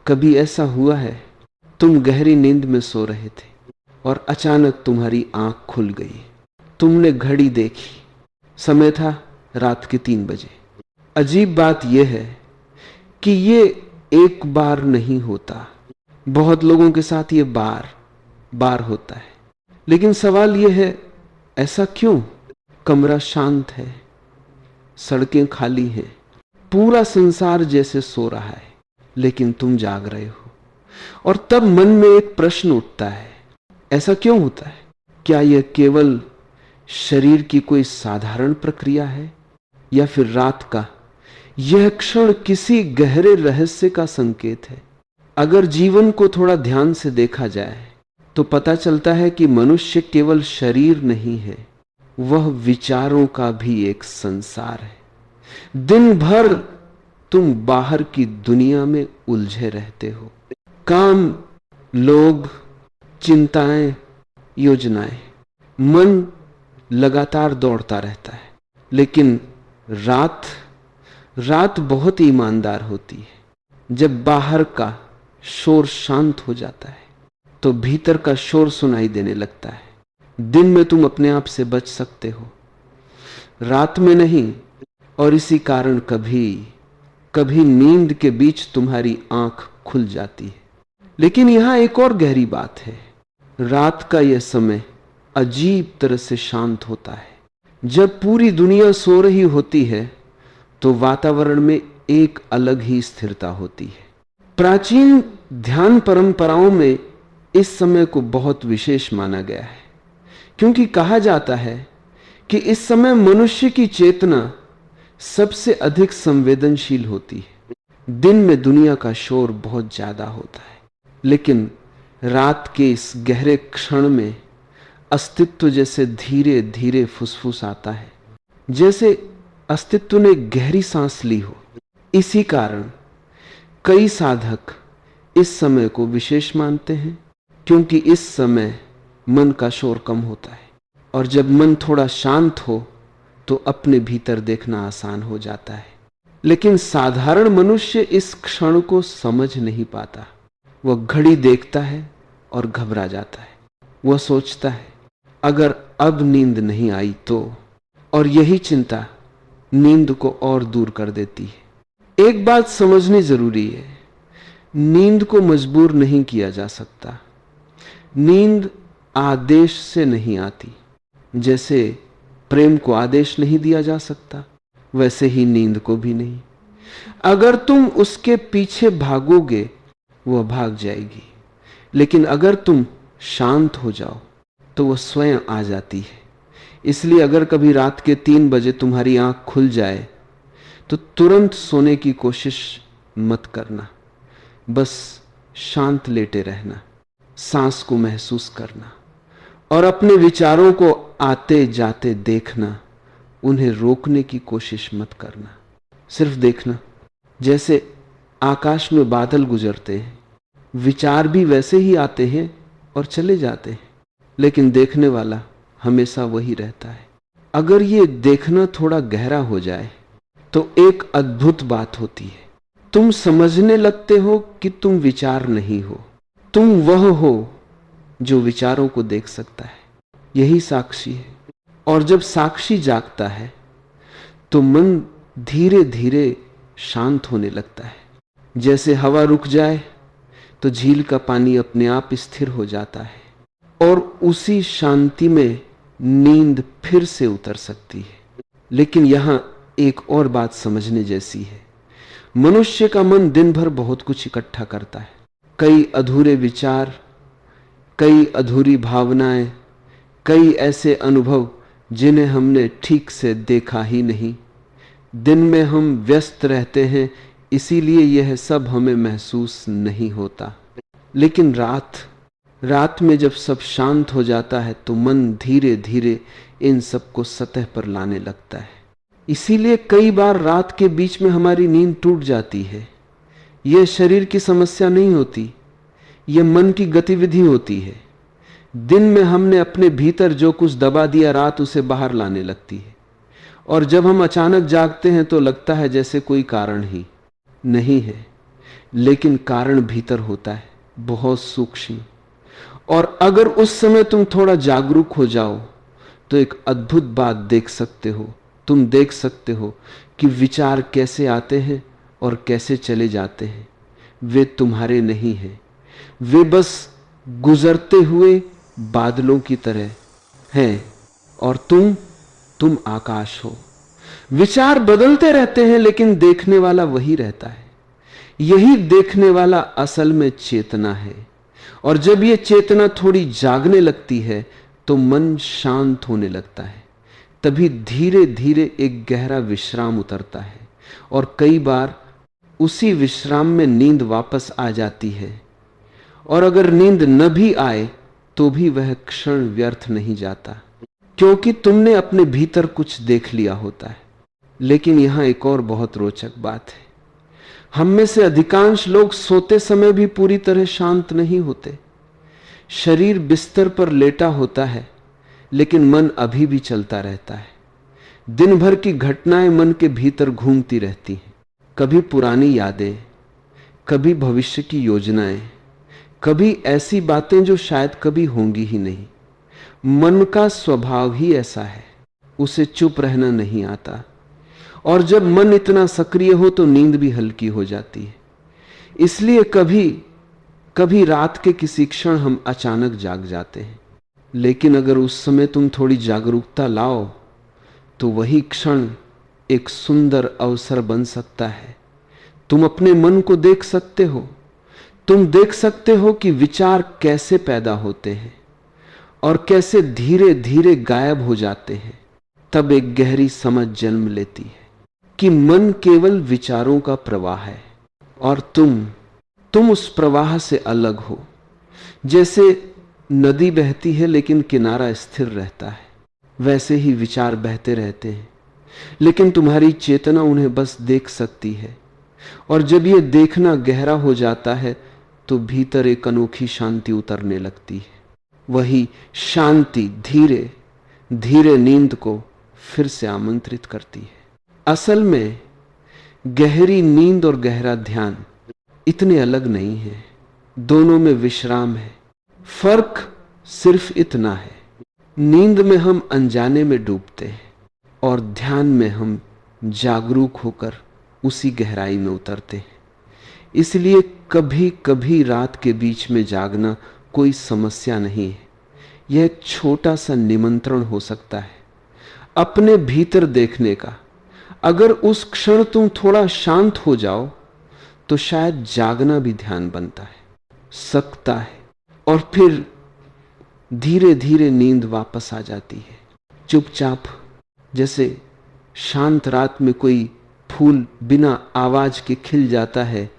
कभी ऐसा हुआ है, तुम गहरी नींद में सो रहे थे और अचानक तुम्हारी आंख खुल गई। तुमने घड़ी देखी, समय था रात के 3 बजे। अजीब बात यह है कि ये एक बार नहीं होता, बहुत लोगों के साथ ये बार बार होता है। लेकिन सवाल यह है, ऐसा क्यों? कमरा शांत है, सड़कें खाली हैं, पूरा संसार जैसे सो रहा है, लेकिन तुम जाग रहे हो। और तब मन में एक प्रश्न उठता है, ऐसा क्यों होता है? क्या यह केवल शरीर की कोई साधारण प्रक्रिया है, या फिर रात का यह क्षण किसी गहरे रहस्य का संकेत है? अगर जीवन को थोड़ा ध्यान से देखा जाए तो पता चलता है कि मनुष्य केवल शरीर नहीं है, वह विचारों का भी एक संसार है। दिन भर तुम बाहर की दुनिया में उलझे रहते हो, काम, लोग, चिंताएं, योजनाएं, मन लगातार दौड़ता रहता है। लेकिन रात बहुत ईमानदार होती है। जब बाहर का शोर शांत हो जाता है तो भीतर का शोर सुनाई देने लगता है। दिन में तुम अपने आप से बच सकते हो, रात में नहीं। और इसी कारण कभी कभी नींद के बीच तुम्हारी आंख खुल जाती है। लेकिन यहां एक और गहरी बात है, रात का यह समय अजीब तरह से शांत होता है। जब पूरी दुनिया सो रही होती है तो वातावरण में एक अलग ही स्थिरता होती है। प्राचीन ध्यान परंपराओं में इस समय को बहुत विशेष माना गया है, क्योंकि कहा जाता है कि इस समय मनुष्य की चेतना सबसे अधिक संवेदनशील होती है। दिन में दुनिया का शोर बहुत ज्यादा होता है, लेकिन रात के इस गहरे क्षण में अस्तित्व जैसे धीरे धीरे फुसफुस आता है, जैसे अस्तित्व ने गहरी सांस ली हो। इसी कारण कई साधक इस समय को विशेष मानते हैं, क्योंकि इस समय मन का शोर कम होता है। और जब मन थोड़ा शांत हो तो अपने भीतर देखना आसान हो जाता है। लेकिन साधारण मनुष्य इस क्षण को समझ नहीं पाता। वह घड़ी देखता है और घबरा जाता है। वह सोचता है, अगर अब नींद नहीं आई तो। और यही चिंता नींद को और दूर कर देती है। एक बात समझनी जरूरी है, नींद को मजबूर नहीं किया जा सकता। नींद आदेश से नहीं आती। जैसे प्रेम को आदेश नहीं दिया जा सकता, वैसे ही नींद को भी नहीं। अगर तुम उसके पीछे भागोगे, वह भाग जाएगी। लेकिन अगर तुम शांत हो जाओ तो वह स्वयं आ जाती है। इसलिए अगर कभी रात के 3 बजे तुम्हारी आंख खुल जाए तो तुरंत सोने की कोशिश मत करना। बस शांत लेटे रहना, सांस को महसूस करना और अपने विचारों को आते जाते देखना। उन्हें रोकने की कोशिश मत करना, सिर्फ देखना। जैसे आकाश में बादल गुजरते हैं, विचार भी वैसे ही आते हैं और चले जाते हैं, लेकिन देखने वाला हमेशा वही रहता है। अगर ये देखना थोड़ा गहरा हो जाए तो एक अद्भुत बात होती है। तुम समझने लगते हो कि तुम विचार नहीं हो, तुम वह हो जो विचारों को देख सकता है। यही साक्षी है। और जब साक्षी जागता है तो मन धीरे धीरे शांत होने लगता है। जैसे हवा रुक जाए तो झील का पानी अपने आप स्थिर हो जाता है और उसी शांति में नींद फिर से उतर सकती है। लेकिन यहां एक और बात समझने जैसी है। मनुष्य का मन दिन भर बहुत कुछ इकट्ठा करता है। कई अधूरे विचार, कई अधूरी भावनाएं, कई ऐसे अनुभव जिन्हें हमने ठीक से देखा ही नहीं। दिन में हम व्यस्त रहते हैं, इसीलिए यह सब हमें महसूस नहीं होता। लेकिन रात में जब सब शांत हो जाता है तो मन धीरे धीरे इन सब को सतह पर लाने लगता है। इसीलिए कई बार रात के बीच में हमारी नींद टूट जाती है। यह शरीर की समस्या नहीं होती, यह मन की गतिविधि होती है। दिन में हमने अपने भीतर जो कुछ दबा दिया, रात उसे बाहर लाने लगती है। और जब हम अचानक जागते हैं तो लगता है जैसे कोई कारण ही नहीं है। लेकिन कारण भीतर होता है, बहुत सूक्ष्म। और अगर उस समय तुम थोड़ा जागरूक हो जाओ तो एक अद्भुत बात देख सकते हो। तुम देख सकते हो कि विचार कैसे आते हैं और कैसे चले जाते हैं। वे तुम्हारे नहीं हैं, वे बस गुजरते हुए बादलों की तरह हैं और तुम आकाश हो। विचार बदलते रहते हैं लेकिन देखने वाला वही रहता है। यही देखने वाला असल में चेतना है। और जब ये चेतना थोड़ी जागने लगती है तो मन शांत होने लगता है। तभी धीरे धीरे एक गहरा विश्राम उतरता है और कई बार उसी विश्राम में नींद वापस आ जाती है। और अगर नींद न भी आए तो भी वह क्षण व्यर्थ नहीं जाता, क्योंकि तुमने अपने भीतर कुछ देख लिया होता है। लेकिन यहां एक और बहुत रोचक बात है। हम में से अधिकांश लोग सोते समय भी पूरी तरह शांत नहीं होते। शरीर बिस्तर पर लेटा होता है लेकिन मन अभी भी चलता रहता है। दिन भर की घटनाएं मन के भीतर घूमती रहती हैं। कभी पुरानी यादें, कभी भविष्य की योजनाएं, कभी ऐसी बातें जो शायद कभी होंगी ही नहीं। मन का स्वभाव ही ऐसा है, उसे चुप रहना नहीं आता। और जब मन इतना सक्रिय हो तो नींद भी हल्की हो जाती है। इसलिए कभी कभी रात के किसी क्षण हम अचानक जाग जाते हैं। लेकिन अगर उस समय तुम थोड़ी जागरूकता लाओ तो वही क्षण एक सुंदर अवसर बन सकता है। तुम अपने मन को देख सकते हो। तुम देख सकते हो कि विचार कैसे पैदा होते हैं और कैसे धीरे धीरे गायब हो जाते हैं। तब एक गहरी समझ जन्म लेती है कि मन केवल विचारों का प्रवाह है और तुम उस प्रवाह से अलग हो। जैसे नदी बहती है लेकिन किनारा स्थिर रहता है, वैसे ही विचार बहते रहते हैं लेकिन तुम्हारी चेतना उन्हें बस देख सकती है। और जब यह देखना गहरा हो जाता है तो भीतर एक अनोखी शांति उतरने लगती है। वही शांति धीरे धीरे नींद को फिर से आमंत्रित करती है। असल में गहरी नींद और गहरा ध्यान इतने अलग नहीं है, दोनों में विश्राम है। फर्क सिर्फ इतना है, नींद में हम अनजाने में डूबते हैं और ध्यान में हम जागरूक होकर उसी गहराई में उतरते हैं। इसलिए कभी कभी रात के बीच में जागना कोई समस्या नहीं है। यह एक छोटा सा निमंत्रण हो सकता है अपने भीतर देखने का। अगर उस क्षण तुम थोड़ा शांत हो जाओ तो शायद जागना भी ध्यान बनता है, सकता है। और फिर धीरे धीरे नींद वापस आ जाती है। चुपचाप, जैसे शांत रात में कोई फूल बिना आवाज के खिल जाता है